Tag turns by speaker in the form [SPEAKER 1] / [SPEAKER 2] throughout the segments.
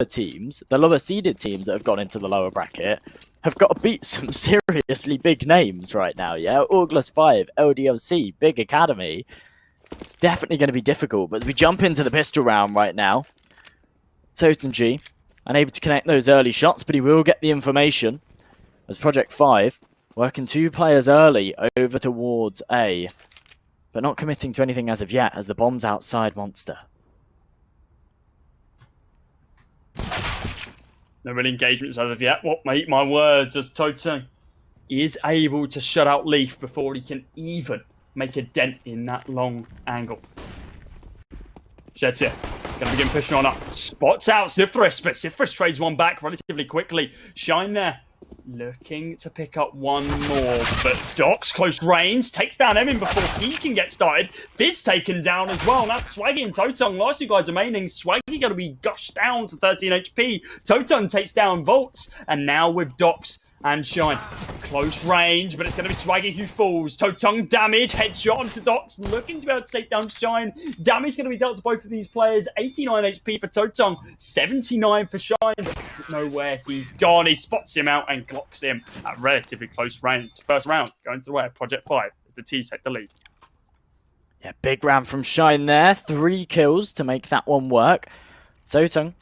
[SPEAKER 1] teams, the lower seeded teams that have gone into the lower bracket, have got to beat some seriously big names right now, yeah? August 5, LDLC, Big Academy. It's definitely going to be difficult, but as we jump into the pistol round right now, Totenji, unable to connect those early shots, but he will get the information as Project 5 working 2 players early over towards A, but not committing to anything as of yet as the bomb's outside Monster.
[SPEAKER 2] No real engagements as of yet. What, mate? My words, as Toteng is able to shut out Leaf before he can even make a dent in that long angle. Sheds here. Gonna begin pushing on up. Spots out Cypherus, but Cypherus trades one back relatively quickly. Shine there. Looking to pick up one more, but Doc's close range takes down Emin before he can get started. Fizz taken down as well. Now Swaggy and Toteng, last 2 guys remaining. Swaggy going to be gushed down to 13 HP. Toteng takes down Volts, and now with Docs and Shine. Close range, but it's going to be Swaggy who falls. Toteng damage, headshot onto Docs, looking to be able to take down Shine. Damage going to be dealt to both of these players. 89 HP for Toteng, 79 for Shine, but doesn't know where he's gone. He spots him out and glocks him at relatively close range. First round, going to the way of Project 5 as the T's take the lead.
[SPEAKER 1] Yeah, big round from Shine there. 3 kills to make that one work. Toteng,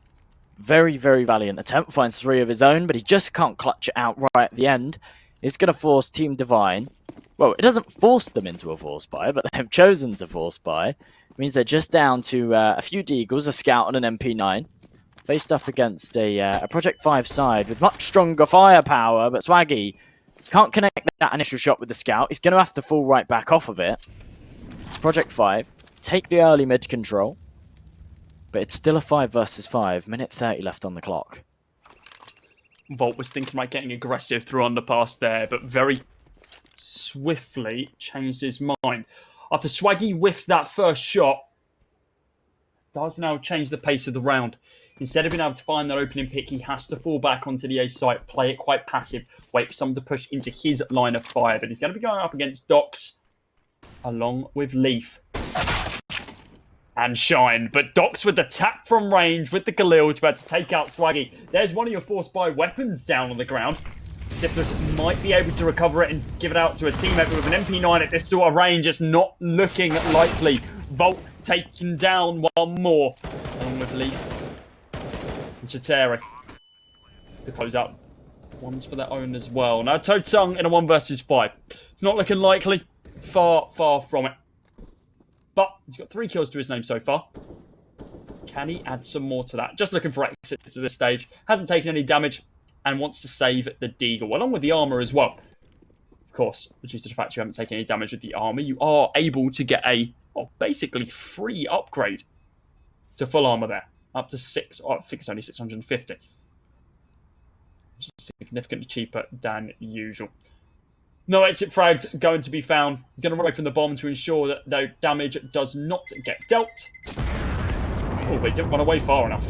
[SPEAKER 1] very, very valiant attempt. Finds 3 of his own, but he just can't clutch it out right at the end. It's going to force Team Divine. Well, it doesn't force them into a force buy, but they've chosen to force buy. It means they're just down to a few Deagles, a Scout, and an MP9. Faced up against a Project 5 side with much stronger firepower, but Swaggy can't connect that initial shot with the Scout. He's going to have to fall right back off of it. It's Project 5. Take the early mid control. But it's still a 5 versus 5. Minute 30 left on the clock.
[SPEAKER 2] Volt was thinking about getting aggressive through underpass there, but very swiftly changed his mind. After Swaggy whiffed that first shot, does now change the pace of the round. Instead of being able to find that opening pick, he has to fall back onto the A site, play it quite passive, wait for someone to push into his line of fire. But he's going to be going up against Docs, along with Leaf and Shine. But Docs with the tap from range with the Galil to be able to take out Swaggy. There's one of your force buy weapons down on the ground. Cypherus might be able to recover it and give it out to a teammate, but with an MP9 at this sort of range, it's not looking likely. Volt taking down one more, along with Leaf and Chateri to close out. One's for their own as well. Now Toteng in a 1 versus 5. It's not looking likely. Far, far from it. But he's got 3 kills to his name so far. Can he add some more to that? Just looking for exits to this stage. Hasn't taken any damage and wants to save the Deagle, along with the armor as well. Of course, due to the fact you haven't taken any damage with the armor, you are able to get a, well, basically free upgrade to full armor there. Up to 6, I think it's only 650. Which is significantly cheaper than usual. No exit frags going to be found. He's going to run away from the bomb to ensure that the damage does not get dealt. Oh, they didn't run away far enough.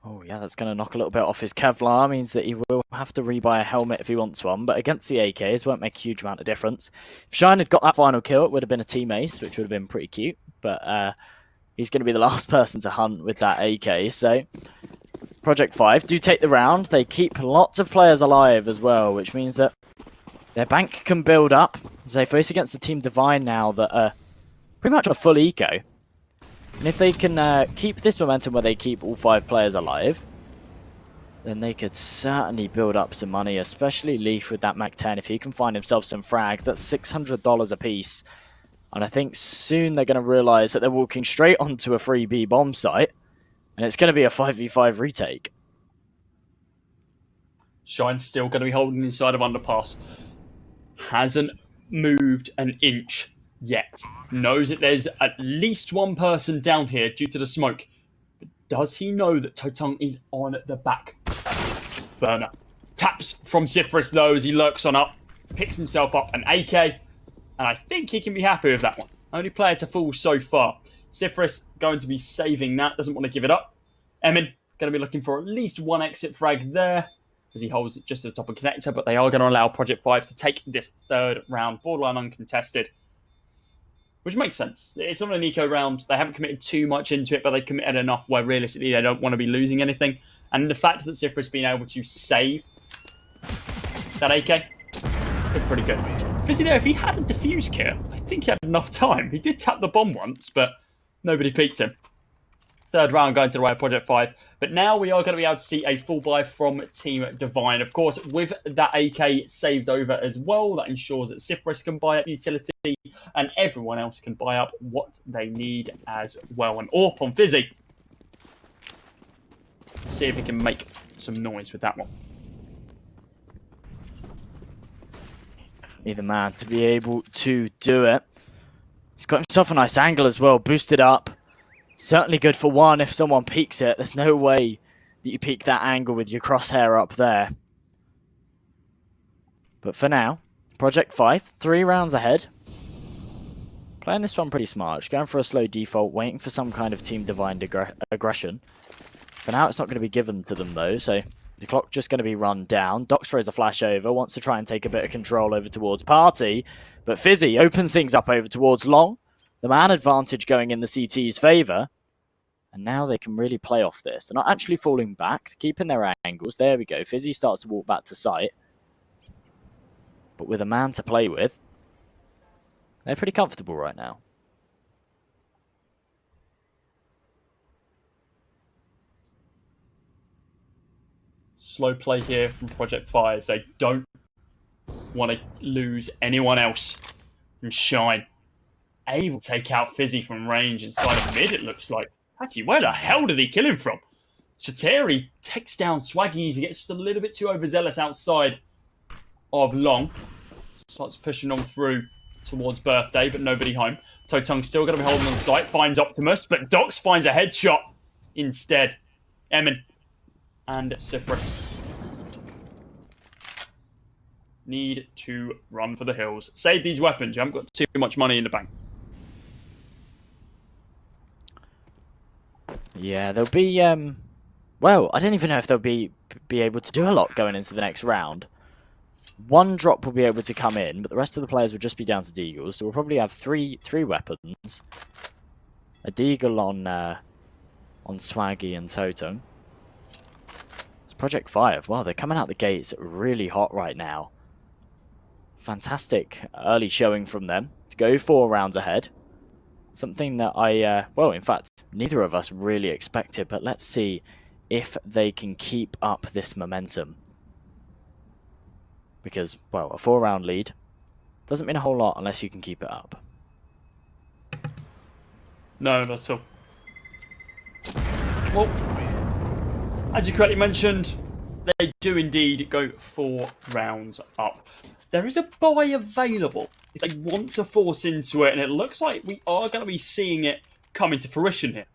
[SPEAKER 1] Oh yeah, that's going to knock a little bit off his Kevlar. Means that he will have to rebuy a helmet if he wants one. But against the AKs, won't make a huge amount of difference. If Shine had got that final kill, it would have been a team ace, which would have been pretty cute. But he's going to be the last person to hunt with that AK. So Project 5 do take the round. They keep lots of players alive as well, which means that their bank can build up. As they face against the Team Divine now that are pretty much on a full eco. And if they can keep this momentum where they keep all 5 players alive, then they could certainly build up some money, especially Leaf with that Mac 10. If he can find himself some frags, that's $600 a piece. And I think soon they're going to realise that they're walking straight onto a free B bomb site. And it's going to be a 5v5 retake.
[SPEAKER 2] Shine's still going to be holding inside of underpass. Hasn't moved an inch yet. Knows that there's at least one person down here due to the smoke. But does he know that Toteng is on the back burner? Taps from Cypherus though as he lurks on up. Picks himself up an AK. And I think he can be happy with that one. Only player to fall so far. Cypherus going to be saving that. Doesn't want to give it up. Emin going to be looking for at least one exit frag there as he holds it just at the top of connector. But they are going to allow Project 5 to take this 3rd round. Borderline uncontested. which makes sense. It's not an eco round. They haven't committed too much into it, but they committed enough where realistically they don't want to be losing anything. And the fact that Cypher's been able to save that AK, looked pretty good. Fizzy there, if he had a defuse kit, I think he had enough time. He did tap the bomb once, but nobody peeked him. Third round going to the right of Project 5. But now we are going to be able to see a full buy from Team Divine. Of course, with that AK saved over as well, that ensures that Cypherus can buy up utility and everyone else can buy up what they need as well. And AWP on Fizzy. Let's see if he can make some noise with that one.
[SPEAKER 1] Need the man to be able to do it. He's got himself a nice angle as well, boosted up. Certainly good for one if someone peeks it. There's no way that you peek that angle with your crosshair up there. But for now, Project 5, 3 rounds ahead. Playing this one pretty smart. Just going for a slow default, waiting for some kind of Team Divine aggression. For now, it's not going to be given to them though, so the clock just going to be run down. Dox throws a flash over, wants to try and take a bit of control over towards Party, but Fizzy opens things up over towards Long. The man advantage going in the CT's favour. And now they can really play off this. They're not actually falling back, keeping their angles. There we go. Fizzy starts to walk back to site. But with a man to play with, they're pretty comfortable right now.
[SPEAKER 2] Slow play here from Project 5. They don't want to lose anyone else. And Shine able to take out Fizzy from range inside of mid, it looks like. Actually, where the hell did he kill him from? Shateri takes down Swaggy. He gets just a little bit too overzealous outside of Long. Starts pushing on through towards Birthday, but nobody home. Totung's still going to be holding on site. Finds Optimus, but Dox finds a headshot instead. Emin and Cypherus need to run for the hills. Save these weapons. You haven't got too much money in the bank.
[SPEAKER 1] Yeah, they'll be, well, I don't even know if they'll be able to do a lot going into the next round. One drop will be able to come in, but the rest of the players will just be down to Deagles, so we'll probably have three weapons. A Deagle on Swaggy and Totung. It's Project 5. Wow, they're coming out the gates really hot right now. Fantastic early showing from them to go 4 rounds ahead. Something that well, in fact, neither of us really expected, but let's see if they can keep up this momentum. Because, well, a 4-round lead doesn't mean a whole lot unless you can keep it up.
[SPEAKER 2] No, not at all. Well, as you correctly mentioned, they do indeed go 4 rounds up. There is a buy available if they want to force into it, and it looks like we are going to be seeing it come into fruition here.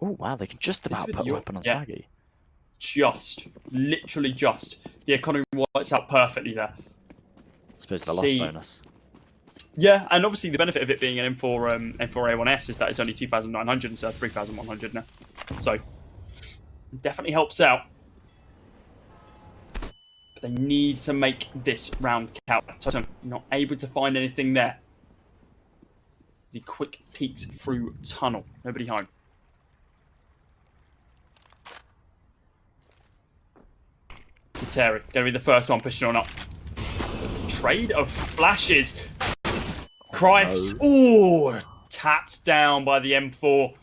[SPEAKER 1] Oh, wow, they can just about put a weapon on Swaggy.
[SPEAKER 2] Just. Literally just. The economy works out perfectly there.
[SPEAKER 1] I suppose the loss bonus.
[SPEAKER 2] Yeah, and obviously the benefit of it being an M4A1S is that it's only 2,900 instead of 3,100 now. So, it definitely helps out. But they need to make this round count. So, not able to find anything there. The quick peeks through tunnel. Nobody home. Terry, going to be the first one pushing on up. Trade of flashes. Crifes. Ooh, tapped down by the M4.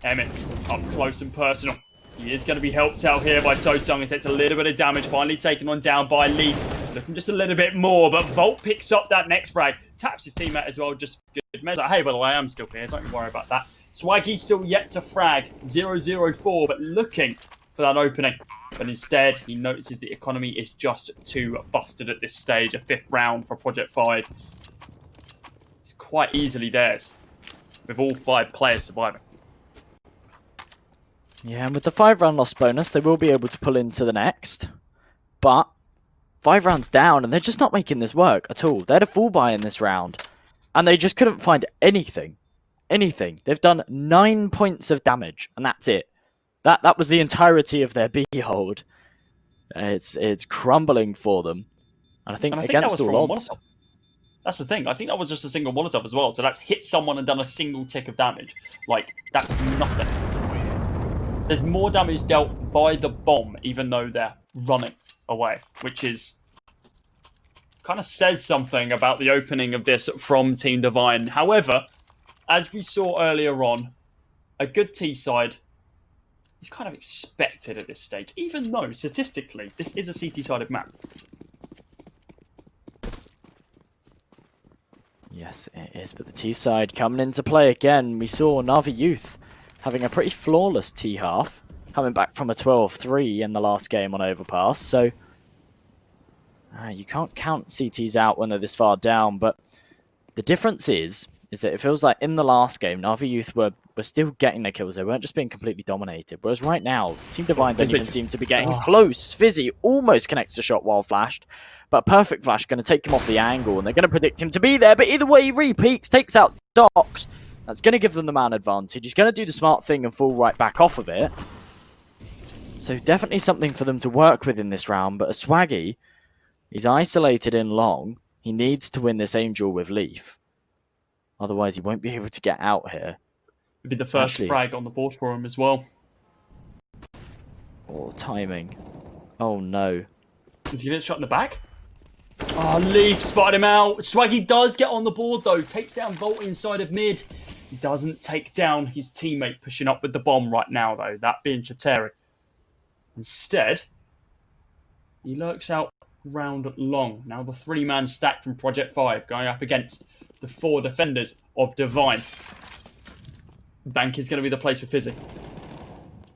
[SPEAKER 2] Emmett, up close and personal. He is going to be helped out here by Totung. He takes a little bit of damage, finally taken on down by Leaf. Looking just a little bit more, but Volt picks up that next frag. Taps his teammate as well, just good measure. Hey, by the way, I'm still here, don't you worry about that. Swaggy still yet to frag. 0-0-4, but looking for that opening. But instead, he notices the economy is just too busted at this stage. A 5th round for Project 5. It's quite easily theirs, with all 5 players surviving.
[SPEAKER 1] Yeah, and with the 5-round loss bonus, they will be able to pull into the next. But 5 rounds down, and they're just not making this work at all. They had a full buy in this round, and they just couldn't find anything. Anything. They've done 9 points of damage, and that's it. That was the entirety of their B hold. It's crumbling for them. And I think against all odds.
[SPEAKER 2] That's the thing. I think that was just a single Molotov as well. So that's hit someone and done a single tick of damage. Like, that's nothing. There's more damage dealt by the bomb, even though they're running away, which is kind of says something about the opening of this from Team Divine. However, as we saw earlier on, a good T side is kind of expected at this stage, even though statistically this is a CT-sided map.
[SPEAKER 1] Yes, it is, but the T side coming into play again. We saw Navi Youth having a pretty flawless T half, coming back from a 12-3 in the last game on Overpass. So you can't count CTs out when they're this far down, but the difference is that it feels like in the last game, Navi Youth were still getting their kills. They weren't just being completely dominated. Whereas right now, Team Divine don't even seem to be getting close. Fizzy almost connects the shot while flashed, but perfect flash going to take him off the angle, and they're going to predict him to be there. But either way, he repeats, takes out Docs. That's going to give them the man advantage. He's going to do the smart thing and fall right back off of it. So definitely something for them to work with in this round. But a Swaggy, he's isolated in long. He needs to win this Angel with Leaf. Otherwise, he won't be able to get out here.
[SPEAKER 2] It'd be the first frag on the board for him as well.
[SPEAKER 1] Oh, timing. Oh, no.
[SPEAKER 2] Is he getting shot in the back? Oh, Leaf spotted him out. Swaggy does get on the board, though. Takes down Volt inside of mid. He doesn't take down his teammate pushing up with the bomb right now, though. That being Chateri. Instead, he lurks out round long. Now the three-man stack from Project 5 going up against the four defenders of Divine. Bank is going to be the place for Fizzy.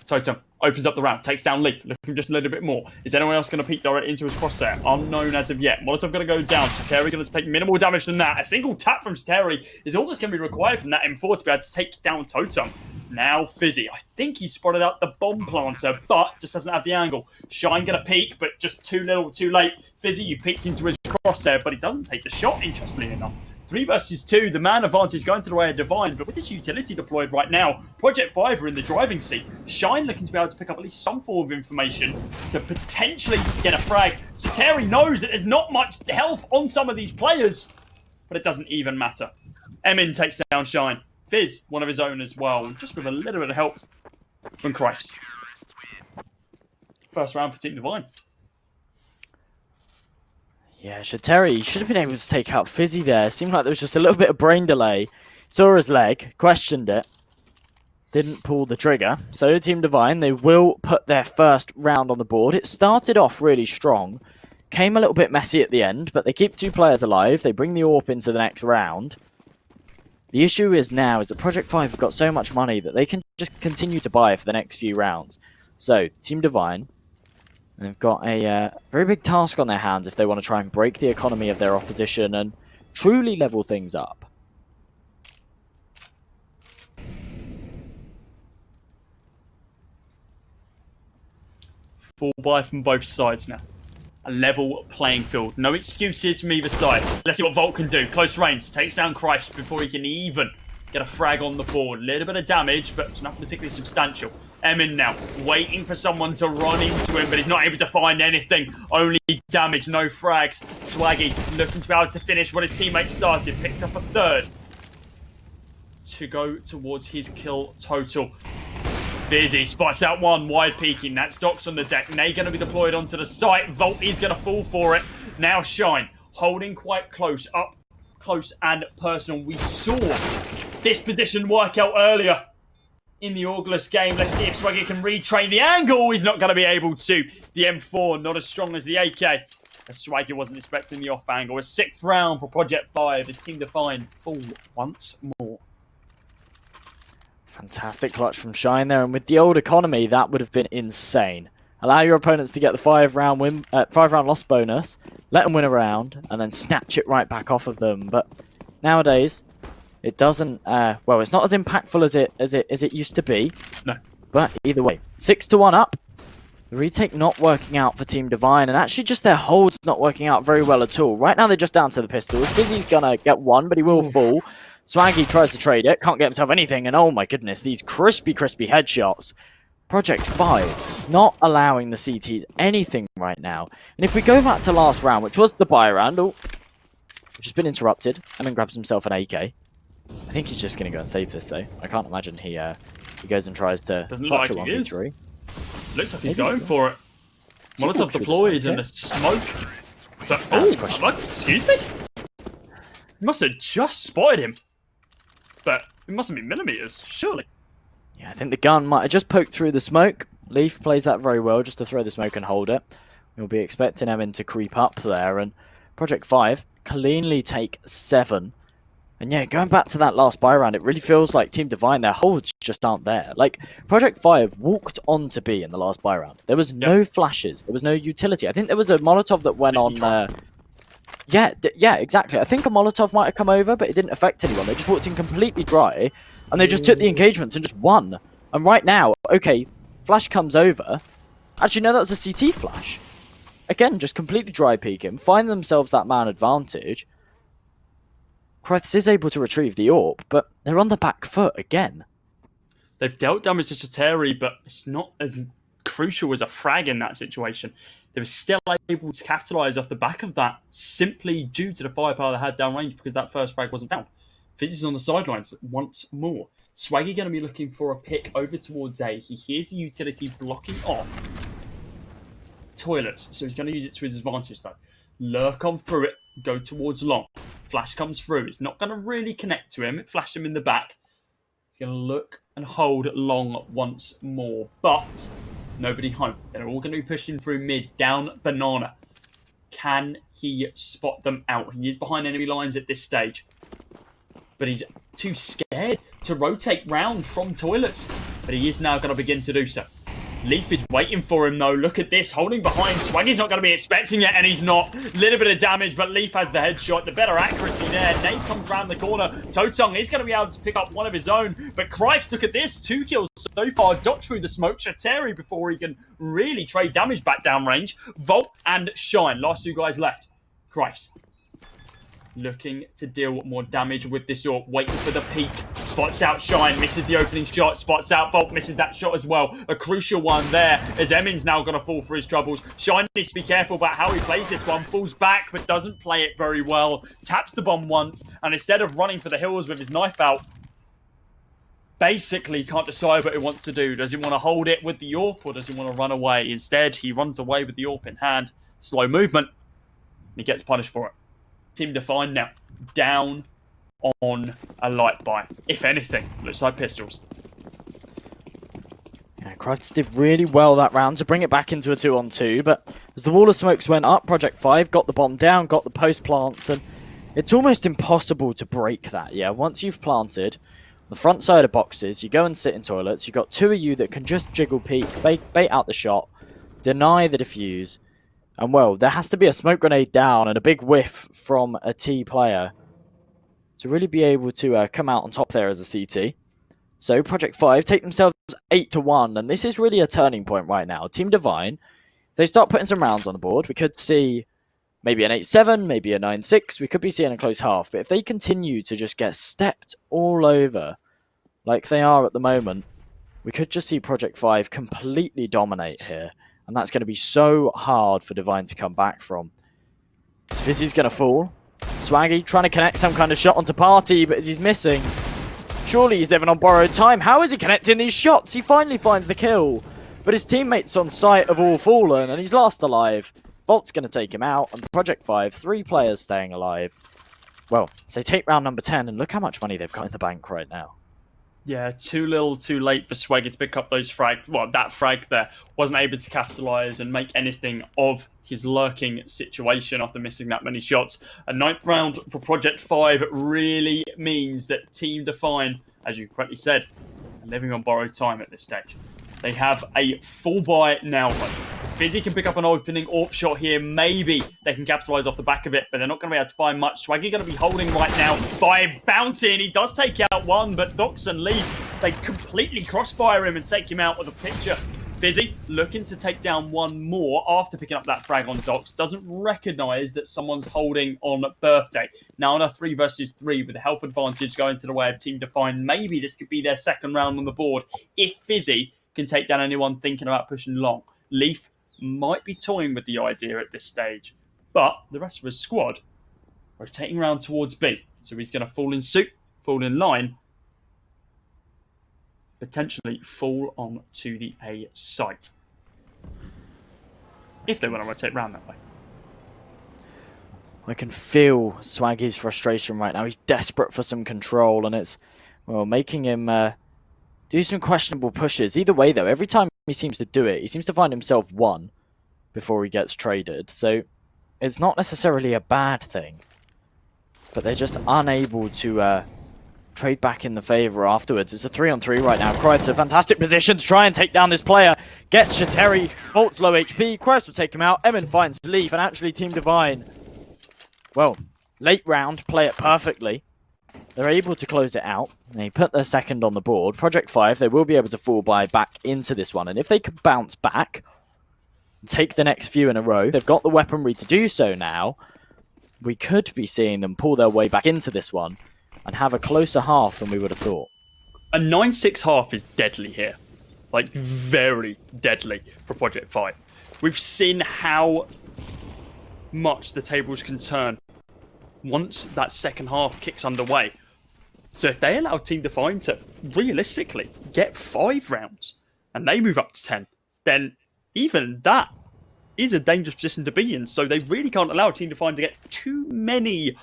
[SPEAKER 2] Totem opens up the round, takes down Leaf, looking just a little bit more. Is anyone else going to peek direct into his crosshair? Unknown as of yet. Molotov going to go down. Chateri going to take minimal damage from that. A single tap from Chateri is all that's going to be required from that M4 to be able to take down Totem. Now Fizzy. I think he spotted out the bomb planter, but just doesn't have the angle. Shine going to peek, but just too little, too late. Fizzy, you peeked into his crosshair, but he doesn't take the shot, interestingly enough. 3 versus 2, the man advantage going to the way of Divine, but with his utility deployed right now, Project 5 are in the driving seat. Shine looking to be able to pick up at least some form of information to potentially get a frag. Chateri knows that there's not much health on some of these players, but it doesn't even matter. Emin takes down Shine. Fizz, one of his own as well, just with a little bit of help from Christ. First round for Team Divine.
[SPEAKER 1] Yeah, Chateri should have been able to take out Fizzy there. Seemed like there was just a little bit of brain delay. Saw his leg, questioned it, didn't pull the trigger. So Team Divine, they will put their first round on the board. It started off really strong, came a little bit messy at the end, but they keep 2 players alive. They bring the AWP into the next round. The issue is now is that Project 5 have got so much money that they can just continue to buy for the next few rounds. So Team Divine, they've got a very big task on their hands if they want to try and break the economy of their opposition and truly level things up.
[SPEAKER 2] Full buy from both sides now. A level playing field. No excuses from either side. Let's see what Volt can do. Close range. Takes down Christ before he can even get a frag on the board. A little bit of damage, but nothing particularly substantial. Emin now, waiting for someone to run into him, but he's not able to find anything. Only damage, no frags. Swaggy looking to be able to finish what his teammate started. Picked up a third to go towards his kill total. Fizzy spots out one, wide peeking. That's Docs on the deck. Nay going to be deployed onto the site. Volt is going to fall for it. Now Shine, holding quite close, up close and personal. We saw this position work out earlier in the August game. Let's see if Swaggy can retrain the angle. He's not going to be able to. The M4 not as strong as the AK. As Swaggy wasn't expecting the off angle. A 6th round for Project 5. His Team Divine fall once more.
[SPEAKER 1] Fantastic clutch from Shine there, and with the old economy, that would have been insane. Allow your opponents to get the 5-round loss bonus, let them win a round, and then snatch it right back off of them. But nowadays, it doesn't. Well, it's not as impactful as it used to be.
[SPEAKER 2] No.
[SPEAKER 1] But either way, 6-1 up. The retake not working out for Team Divine, and actually just their holds not working out very well at all. Right now, they're just down to the pistols. Fizzy's gonna get one, but he will fall. Swaggy tries to trade it, can't get himself anything, and oh my goodness, these crispy headshots. Project 5 not allowing the CTs anything right now. And if we go back to last round, which was the buy round, which has been interrupted, and then grabs himself an AK. I think he's just going to go and save this, though. I can't imagine he goes and tries to
[SPEAKER 2] Doesn't look
[SPEAKER 1] clutch a
[SPEAKER 2] like he is.
[SPEAKER 1] 1v3.
[SPEAKER 2] Looks like he's going for it. Molotov deployed and a smoke. But, excuse me? He must have just spotted him. But it mustn't be millimeters, surely.
[SPEAKER 1] Yeah, I think the gun might have just poked through the smoke. Leaf plays that very well, just to throw the smoke and hold it. We'll be expecting Emin to creep up there, and Project 5 cleanly take 7. And yeah, going back to that last buy round, it really feels like Team Divine, their holds just aren't there. Like, Project 5 walked on to B in the last buy round. There was no flashes. There was no utility. I think there was a Molotov that went on... yeah, exactly. I think a Molotov might have come over, but it didn't affect anyone. They just walked in completely dry, and they just took the engagements and just won. And right now, okay, flash comes over. Actually, no, that was a CT flash. Again, just completely dry peeking, find themselves that man advantage. Kreiths is able to retrieve the AWP, but they're on the back foot again.
[SPEAKER 2] They've dealt damage to Terry, but it's not as crucial as a frag in that situation. They were still able to capitalise off the back of that, simply due to the firepower they had downrange, because that first frag wasn't found. Fizzy's on the sidelines once more. Swaggy going to be looking for a pick over towards A. He hears the utility blocking off toilets, so he's going to use it to his advantage though. Lurk on through it, go towards long. Flash comes through. It's not going to really connect to him. It flashed him in the back. He's going to look and hold long once more, but nobody home. They're all going to be pushing through mid, down banana. Can he spot them out? He is behind enemy lines at this stage, but he's too scared to rotate round from toilets. But he is now going to begin to do so. Leaf is waiting for him though. Look at this, holding behind. Swaggy's not going to be expecting it, and he's not. Little bit of damage, but Leaf has the headshot. The better accuracy there. Nate comes round the corner. Totong is going to be able to pick up one of his own, but Kreiths, look at this. 2 kills so far. Docked through the smoke. Shateri before he can really trade damage back down range. Volt and Shine, last 2 guys left. Kreiths looking to deal more damage with this AWP, waiting for the peak. Spots out Shine, misses the opening shot. Spots out Volt, misses that shot as well. A crucial one there, as Emin's now going to fall for his troubles. Shine needs to be careful about how he plays this one. Falls back, but doesn't play it very well. Taps the bomb once, and instead of running for the hills with his knife out, basically can't decide what he wants to do. Does he want to hold it with the AWP, or does he want to run away? Instead, he runs away with the AWP in hand. Slow movement, and he gets punished for it. Team Define now down on a light buy. If anything, looks like pistols.
[SPEAKER 1] Yeah, Kreiths did really well that round to bring it back into a 2-on-2, but as the wall of smokes went up, Project 5 got the bomb down, got the post plants, and it's almost impossible to break that. Yeah, once you've planted the front side of boxes, you go and sit in toilets, you've got 2 of you that can just jiggle peek, bait out the shot, deny the defuse. And well, there has to be a smoke grenade down and a big whiff from a T player to really be able to come out on top there as a CT. So Project 5 take themselves 8-1, and this is really a turning point right now. Team Divine, if they start putting some rounds on the board, we could see maybe an 8-7, maybe a 9-6. We could be seeing a close half, but if they continue to just get stepped all over like they are at the moment, we could just see Project 5 completely dominate here. And that's going to be so hard for Divine to come back from. Fizzy's going to fall. Swaggy trying to connect some kind of shot onto Party, but as he's missing, surely he's living on borrowed time. How is he connecting these shots? He finally finds the kill, but his teammates on site have all fallen, and he's last alive. Volt's going to take him out, and Project 5, 3 players staying alive. Well, so they take round number 10, and look how much money they've got in the bank right now.
[SPEAKER 2] Yeah, too little, too late for Swaggy to pick up those frags. Well, that frag there wasn't able to capitalise and make anything of his lurking situation after missing that many shots. A 9th round for Project 5 really means that Team Define, as you correctly said, are living on borrowed time at this stage. They have a full buy now. Fizzy can pick up an opening AWP shot here. Maybe they can capitalise off the back of it, but they're not going to be able to find much. Swaggy going to be holding right now by Bounty, and he does take out one, but Dox and Leaf, they completely crossfire him and take him out with a picture. Fizzy looking to take down one more after picking up that frag on Dox. Doesn't recognise that someone's holding on Birthday. Now on a 3 versus 3 with the health advantage going to the way of Team Define. Maybe this could be their second round on the board if Fizzy can take down anyone thinking about pushing long. Leaf might be toying with the idea at this stage, but the rest of his squad rotating around towards B. So he's going to fall in suit, fall in line, potentially fall on to the A site. If they want to rotate around that way.
[SPEAKER 1] I can feel Swaggy's frustration right now. He's desperate for some control, and it's, well, making him do some questionable pushes. Either way, though, every time he seems to do it, he seems to find himself one before he gets traded. So it's not necessarily a bad thing, but they're just unable to trade back in the favour afterwards. It's a 3-on-3 right now. Kreutz a fantastic position to try and take down this player. Gets Shateri, Volt's low HP. Kreutz will take him out. Emin finds Leaf, and actually Team Divine, well, late round, play it perfectly. They're able to close it out. They put their second on the board. Project 5, they will be able to fall back into this one. And if they can bounce back and take the next few in a row, they've got the weaponry to do so now. We could be seeing them pull their way back into this one and have a closer half than we would have thought.
[SPEAKER 2] A 9-6 half is deadly here. Like, very deadly for Project 5. We've seen how much the tables can turn once that second half kicks underway. So if they allow Team Divine to realistically get 5 rounds and they move up to 10, then even that is a dangerous position to be in. So they really can't allow Team Divine to get too many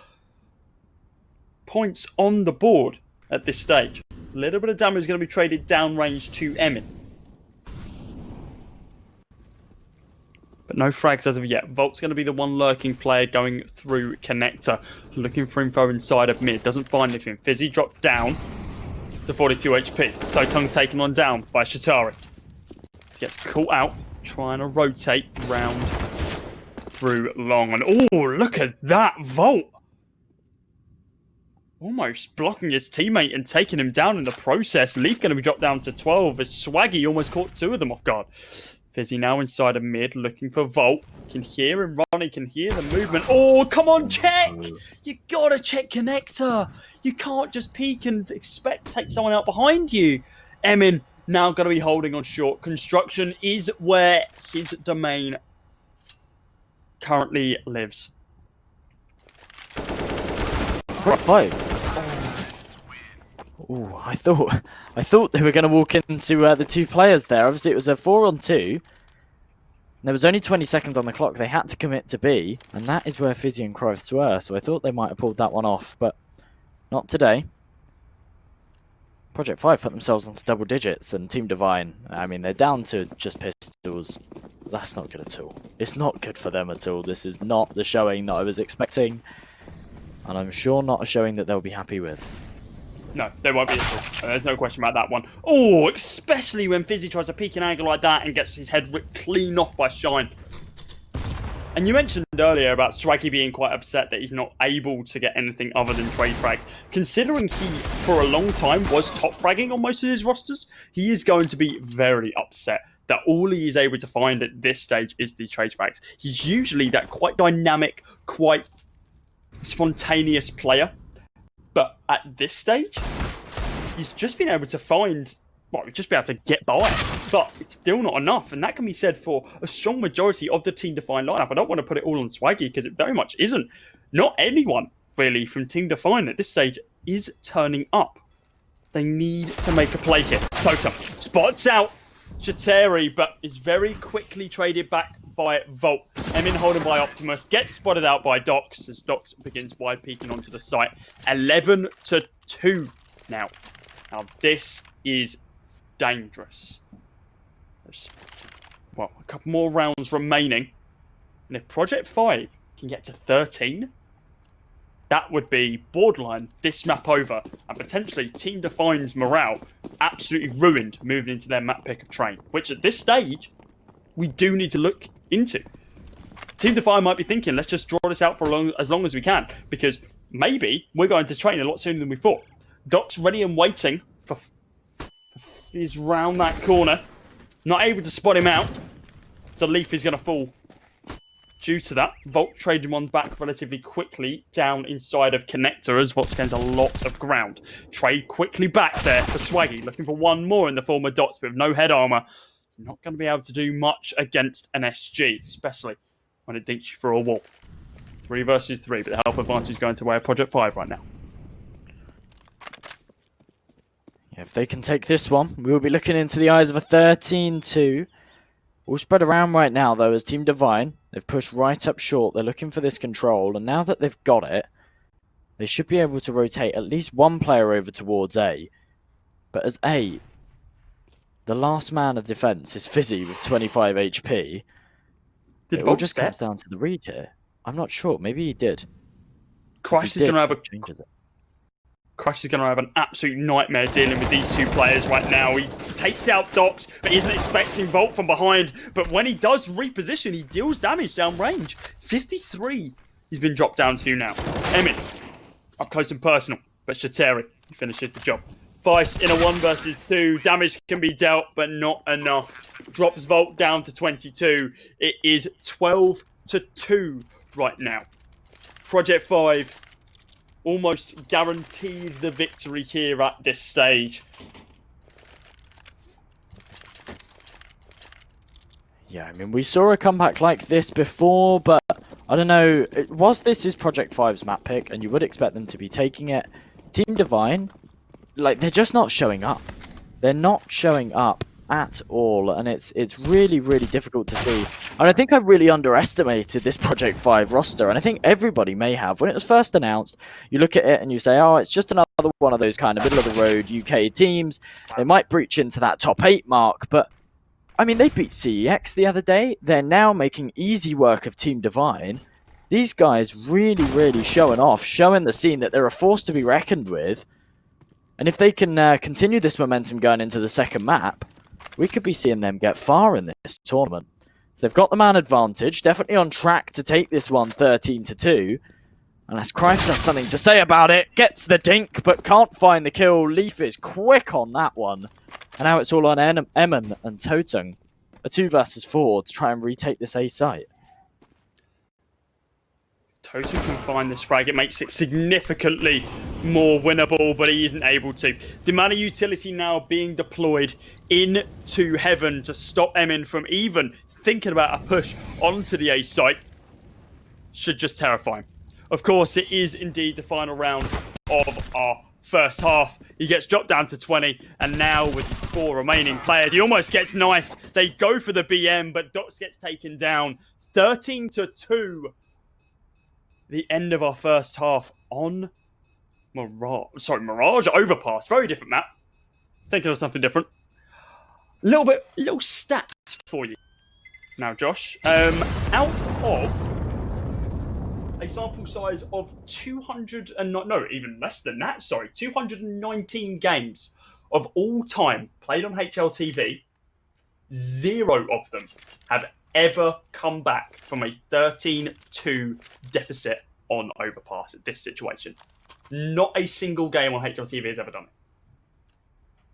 [SPEAKER 2] points on the board at this stage. A little bit of damage is going to be traded downrange to Emin. But no frags as of yet. Volt's going to be the one lurking player going through connector, looking for info inside of mid. Doesn't find anything. Fizzy dropped down to 42 HP. Totung taken on down by Shatari. Gets caught out, trying to rotate round through long. And oh, look at that Volt! Almost blocking his teammate and taking him down in the process. Leaf going to be dropped down to 12 as Swaggy almost caught 2 of them off guard. Fizzy now inside of mid, looking for Volt. Can hear him run, he can hear the movement. Oh, come on, check! You gotta check connector. You can't just peek and expect to take someone out behind you. Emin now going to be holding on short. Construction is where his domain currently lives.
[SPEAKER 1] Oh, I thought they were going to walk into the 2 players there. Obviously, it was a 4-on-2. There was only 20 seconds on the clock. They had to commit to B, and that is where Fizzy and Kreutz were. So I thought they might have pulled that one off, but not today. Project 5 put themselves onto double digits, and Team Divine, I mean, they're down to just pistols. That's not good at all. It's not good for them at all. This is not the showing that I was expecting, and I'm sure not a showing that they'll be happy with.
[SPEAKER 2] No, they won't be at all. There's no question about that one. Oh, especially when Fizzy tries to peek an angle like that and gets his head ripped clean off by Shine. And you mentioned earlier about Swaggy being quite upset that he's not able to get anything other than trade frags. Considering he, for a long time, was top fragging on most of his rosters, he is going to be very upset that all he is able to find at this stage is the trade frags. He's usually that quite dynamic, quite spontaneous player. But at this stage, he's just been able to find, well, just be able to get by. But it's still not enough. And that can be said for a strong majority of the Team Divine lineup. I don't want to put it all on Swaggy because it very much isn't. Not anyone, really, from Team Divine at this stage is turning up. They need to make a play here. Tota spots out Shateri, but is very quickly traded back by Volt. Emin holding by Optimus, gets spotted out by Dox as Dox begins wide peeking onto the site. 11-2 now. Now this is dangerous. There's, well, a couple more rounds remaining. And if Project 5 can get to 13, that would be borderline this map over. And potentially Team Divine's morale absolutely ruined moving into their map pick of train. Which at this stage, we do need to look into. Team Divine might be thinking, let's just draw this out for as long as we can, because maybe we're going to train a lot sooner than we thought. Doc's ready and waiting for he's round that corner, not able to spot him out, so Leaf is going to fall due to that. Volt trading one back relatively quickly down inside of connector as Volt gains a lot of ground. Trade quickly back there for Swaggy, looking for one more in the form of Dots with no head armor. Not going to be able to do much against an SG, especially when it dinks you for a wall. 3 versus 3, but the health advantage is going to way of Project 5 right now.
[SPEAKER 1] Yeah, if they can take this one, we will be looking into the eyes of a 13-2. All spread around right now, though, as Team Divine. They've pushed right up short. They're looking for this control, and now that they've got it, they should be able to rotate at least one player over towards A. But as A, the last man of defense is Fizzy with 25 HP. It all just comes down to the read here. I'm not sure. Maybe he did.
[SPEAKER 2] Crash is going to have an absolute nightmare dealing with these two players right now. He takes out Dox, but isn't expecting Volt from behind. But when he does reposition, he deals damage down range. 53 he's been dropped down to now. Emin, up close and personal, but Shateri finishes the job. Vice in a 1 versus 2. Damage can be dealt, but not enough. Drops Volt down to 22. It is 12-2 right now. Project 5 almost guaranteed the victory here at this stage.
[SPEAKER 1] Yeah, I mean, we saw a comeback like this before, but I don't know. This is Project 5's map pick, and you would expect them to be taking it. Team Divine, like, they're just not showing up. They're not showing up at all, and it's really, really difficult to see. And I think I really underestimated this Project 5 roster, and I think everybody may have. When it was first announced, you look at it and you say, oh, it's just another one of those kind of middle-of-the-road UK teams. They might breach into that top 8 mark, but, I mean, they beat CEX the other day. They're now making easy work of Team Divine. These guys really, really showing off, showing the scene that they're a force to be reckoned with. And if they can continue this momentum going into the second map, we could be seeing them get far in this tournament. So they've got the man advantage, definitely on track to take this one 13-2. Unless Cripes has something to say about it, gets the dink, but can't find the kill. Leaf is quick on that one. And now it's all on Emin and Totung. A 2 versus 4 to try and retake this A site.
[SPEAKER 2] Totung can find this frag. It makes it significantly more winnable, but he isn't able to. The amount of utility now being deployed into Heaven to stop Emin from even thinking about a push onto the A site should just terrify him. Of course, it is indeed the final round of our first half. He gets dropped down to 20, and now with 4 remaining players, he almost gets knifed. They go for the BM, but Dox gets taken down. 13-2. The end of our first half on Mirage Overpass. Very different map. Thinking of something different. Little stat for you. Now, Josh, out of a sample size of 219 games of all time played on HLTV, 0 of them have ever come back from a 13-2 deficit on Overpass at this situation. Not a single game on HLTV has ever done it.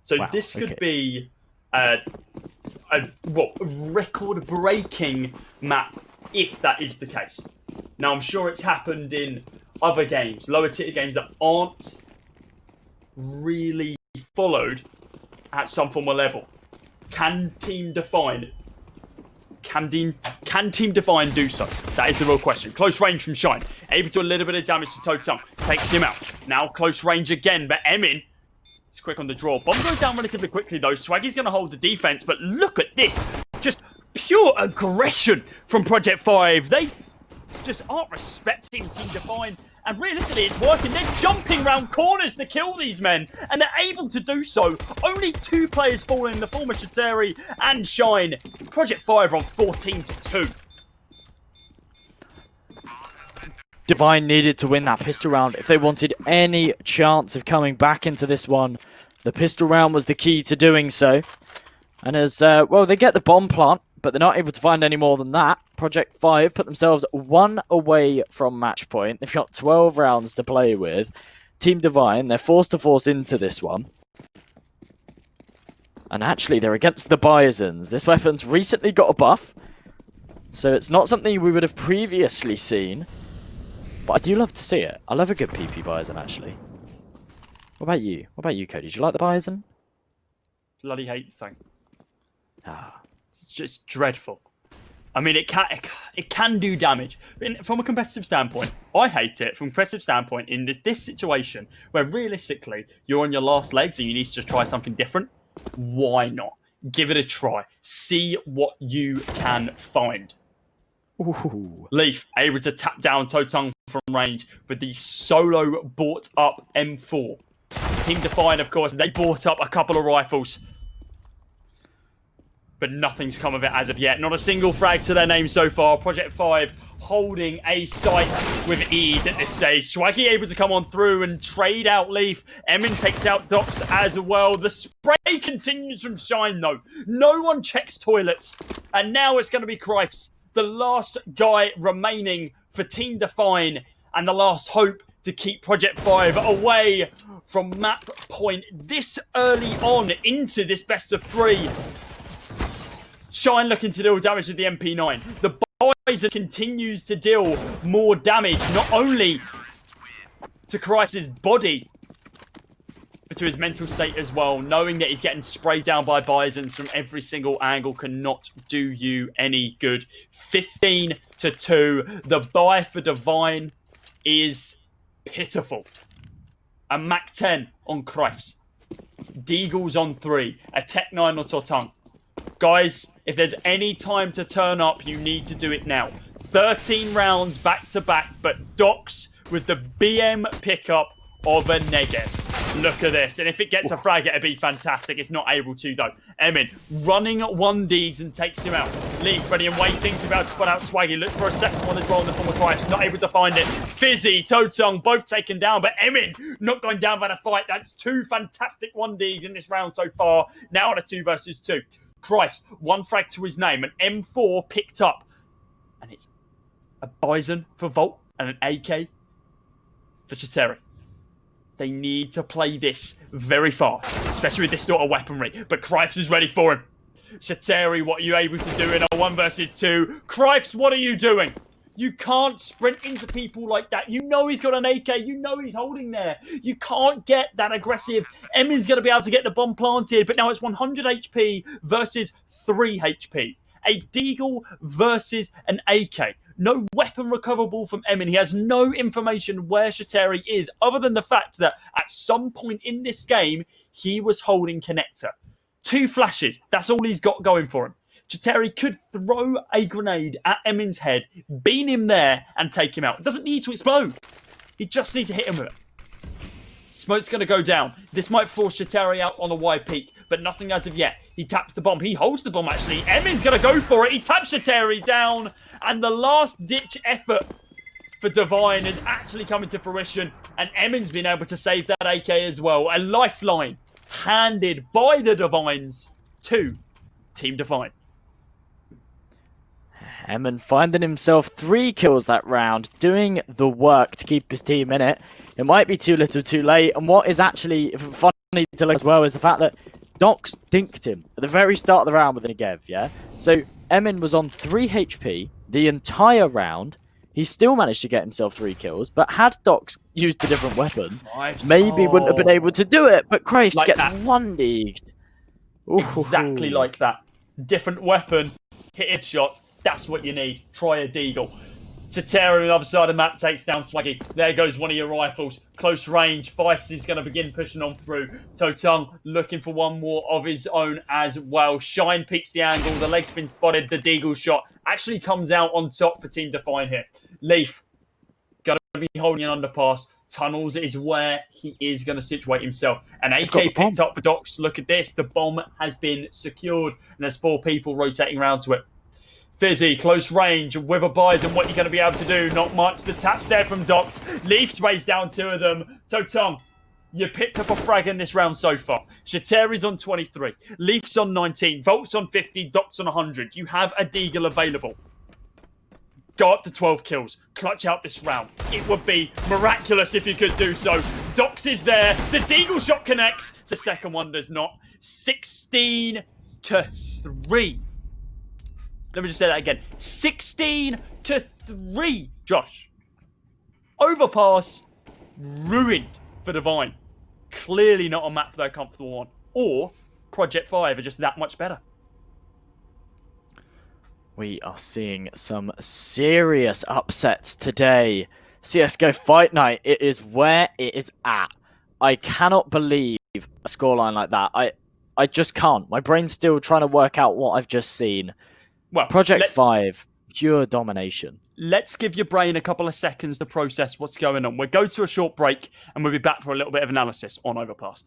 [SPEAKER 2] So wow, this could be a record-breaking map if that is the case. Now, I'm sure it's happened in other games, lower-tier games that aren't really followed at some form of level. Can Team Divine do so? That is the real question. Close range from Shine. Able to do a little bit of damage to Totung. Takes him out. Now close range again, but Emin is quick on the draw. Bomb goes down relatively quickly though. Swaggy's going to hold the defense, but look at this. Just pure aggression from Project 5. They just aren't respecting Team Divine. And realistically, it's working. They're jumping round corners to kill these men. And they're able to do so. Only 2 players falling in the form of Shateri and Shine. Project 5 are on 14-2.
[SPEAKER 1] Divine needed to win that pistol round if they wanted any chance of coming back into this one. The pistol round was the key to doing so. And as, they get the bomb plant, but they're not able to find any more than that. Project 5 put themselves 1 away from match point. They've got 12 rounds to play with. Team Divine, they're forced to force into this one. And actually, they're against the Bisons. This weapon's recently got a buff. So it's not something we would have previously seen. But I do love to see it. I love a good PP Bison, actually. What about you? What about you, Cody? Did you like the Bison?
[SPEAKER 2] Bloody hate the thing.
[SPEAKER 1] Ah.
[SPEAKER 2] It's just dreadful. I mean, it can do damage. From a competitive standpoint, I hate it. From a competitive standpoint, in this situation, where realistically, you're on your last legs and you need to just try something different, why not? Give it a try. See what you can find.
[SPEAKER 1] Ooh.
[SPEAKER 2] Leaf able to tap down Totong from range with the solo bought up M4. Team Define, of course, they bought up a couple of rifles. But nothing's come of it as of yet. Not a single frag to their name so far. Project 5 holding a site with ease at this stage. Swaggy able to come on through and trade out Leaf. Emin takes out Docs as well. The spray continues from Shine, though. No one checks toilets. And now it's going to be Crifes, the last guy remaining for Team Define, and the last hope to keep Project 5 away from map point this early on into this best of 3. Shine looking to deal damage with the MP9. The Bison continues to deal more damage, not only to Crifes' body, but to his mental state as well. Knowing that he's getting sprayed down by Bisons from every single angle cannot do you any good. 15-2. The buy for Divine is pitiful. A Mac 10 on Crifes. Deagles on 3. A Tech 9 or Totong. Guys, if there's any time to turn up, you need to do it now. 13 rounds back to back, but Docs with the BM pickup of a Negev. Look at this. And if it gets a frag, it'd be fantastic. It's not able to, though. Emin running at 1 Deegs and takes him out. Leaf ready and waiting to be able to put out Swaggy. Looks for a second one as well in the form of Crifes. Not able to find it. Fizzy, Toadsong, both taken down, but Emin not going down by the fight. That's 2 fantastic 1 Deegs in this round so far. Now on a 2 versus 2. Crifes, 1 frag to his name, an M4 picked up. And it's a Bison for Volt and an AK for Chateri. They need to play this very fast, especially with this sort of weaponry. But Crifes is ready for him. Chateri, what are you able to do in a 1 versus 2? Crifes, what are you doing? You can't sprint into people like that. You know he's got an AK. You know he's holding there. You can't get that aggressive. Emin's going to be able to get the bomb planted, but now it's 100 HP versus 3 HP. A Deagle versus an AK. No weapon recoverable from Emin. He has no information where Chateri is, other than the fact that at some point in this game, he was holding Connector. 2 flashes. That's all he's got going for him. Chateri could throw a grenade at Emin's head, beam him there, and take him out. It doesn't need to explode. He just needs to hit him with it. Smoke's going to go down. This might force Chateri out on a wide peak, but nothing as of yet. He taps the bomb. He holds the bomb, actually. Emin's going to go for it. He taps Chateri down, and the last-ditch effort for Divine is actually coming to fruition, and Emin's been able to save that AK as well. A lifeline handed by the Divines to Team Divine.
[SPEAKER 1] Emin finding himself 3 kills that round, doing the work to keep his team in it. It might be too little too late, and what is actually funny to look as well is the fact that Docs dinked him at the very start of the round with a Negev, yeah? So Emin was on 3 HP the entire round. He still managed to get himself 3 kills, but had Docs used a different weapon, maybe wouldn't have been able to do it, but Christ
[SPEAKER 2] like
[SPEAKER 1] gets
[SPEAKER 2] that.
[SPEAKER 1] 1 deeged.
[SPEAKER 2] Exactly like that. Different weapon, hit shots. That's what you need. Try a Deagle. Chateri on the other side of the map takes down Swaggy. There goes one of your rifles. Close range. Feist is going to begin pushing on through. Totong looking for one more of his own as well. Shine peeks the angle. The leg's been spotted. The Deagle shot actually comes out on top for Team Define here. Leaf going to be holding an underpass. Tunnels is where he is going to situate himself. An AK picked up for Docs. Look at this. The bomb has been secured. And there's 4 people rotating around to it. Fizzy, close range with a Bison. What are you going to be able to do? Not much. The taps there from Docs. Leaf sprays down 2 of them. Totong, you picked up a frag in this round so far. Chatteri's on 23. Leaf's on 19. Volt's on 50. Docs on 100. You have a Deagle available. Go up to 12 kills. Clutch out this round. It would be miraculous if you could do so. Docs is there. The Deagle shot connects. The second one does not. 16-3. Let me just say that again. 16-3, Josh. Overpass ruined for Divine. Clearly not a map they're comfortable on. Or Project 5 are just that much better.
[SPEAKER 1] We are seeing some serious upsets today. CSGO Fight Night, it is where it is at. I cannot believe a scoreline like that. I just can't. My brain's still trying to work out what I've just seen.
[SPEAKER 2] Well,
[SPEAKER 1] Project 5, pure domination.
[SPEAKER 2] Let's give your brain a couple of seconds to process what's going on. We'll go to a short break and we'll be back for a little bit of analysis on Overpass.